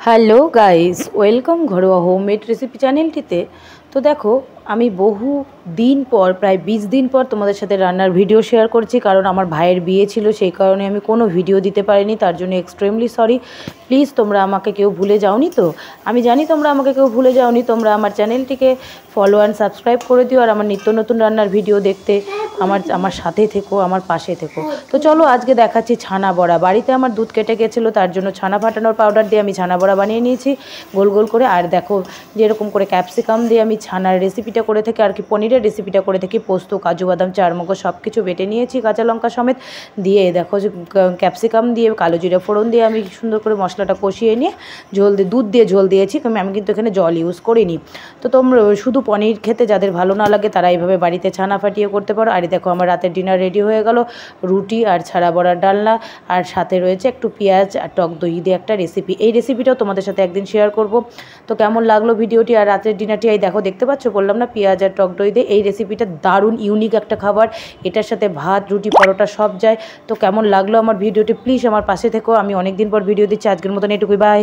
Hello guys, welcome ঘরোয়া homemade recipe চ্যানেলটিতে। তো দেখো, আমি বহু দিন পর, প্রায় 20 দিন পর তোমাদের সাথে রান্নার ভিডিও শেয়ার করছি। কারণ আমার ভাইয়ের বিয়ে ছিল, সেই কারণে আমি কোনো ভিডিও দিতে পারিনি, তার জন্য এক্সট্রিমলি সরি। প্লিজ তোমরা আমাকে কেউ ভুলে যাওনি তো? আমি জানি তোমরা আমাকে কেউ ভুলে যাওনি। তোমরা আমার চ্যানেলটিকে ফলো অ্যান্ড সাবস্ক্রাইব করে দিও, আর আমার নিত্য নতুন রান্নার ভিডিও দেখতে আমার সাথে থেকো, আমার পাশে থেকো। তো চলো আজকে দেখাচ্ছি ছানা বড়া। বাড়িতে আমার দুধ কেটে গেছিলো, তার জন্য ছানা ফাটানোর পাউডার দিয়ে আমি ছানা বড়া বানিয়ে নিয়েছি গোল গোল করে। আর দেখো, যেরকম করে ক্যাপসিকাম দিয়ে আমি ছানার রেসিপিটা করে থাকি, আর কি পনিরের রেসিপিটা করে থাকি, পোস্ত, কাজু বাদাম, চারমগজ সব কিছু বেটে নিয়েছি কাঁচা লঙ্কা সমেত দিয়ে। দেখো যে ক্যাপসিকাম দিয়ে কালো জিরে ফোড়ন দিয়ে আমি সুন্দর করে মশলাটা কষিয়ে নিয়ে দুধ দিয়ে ঝোল দিয়েছি। আমি কিন্তু এখানে জল ইউজ করিনি। তো তোমরা শুধু পনির খেতে যাদের ভালো না লাগে তারা এইভাবে বাড়িতে ছানা ফাটিয়ে করতে পারো। আর দেখো, আমার রাতের ডিনার রেডি হয়ে গেল। রুটি আর ছাড়া বড়ার ডালনা, আর সাথে রয়েছে একটু পেঁয়াজ আর টক দই দিয়ে একটা রেসিপি। এই রেসিপিটাও তোমাদের সাথে একদিন শেয়ার করব। তো কেমন লাগলো ভিডিওটি আর রাতের ডিনারটি? এই দেখো, দেখতে পাচ্ছ, বললাম না পেঁয়াজ আর টক দই দিয়ে। এই রেসিপিটা দারুণ ইউনিক একটা খাবার, এটার সাথে ভাত, রুটি, পরোটা সব যায়। তো কেমন লাগলো আমার ভিডিওটি? প্লিজ আমার পাশে থেকো। আমি অনেক দিন পর ভিডিও দিচ্ছি। আজকের মতন এটুকুই, বাই।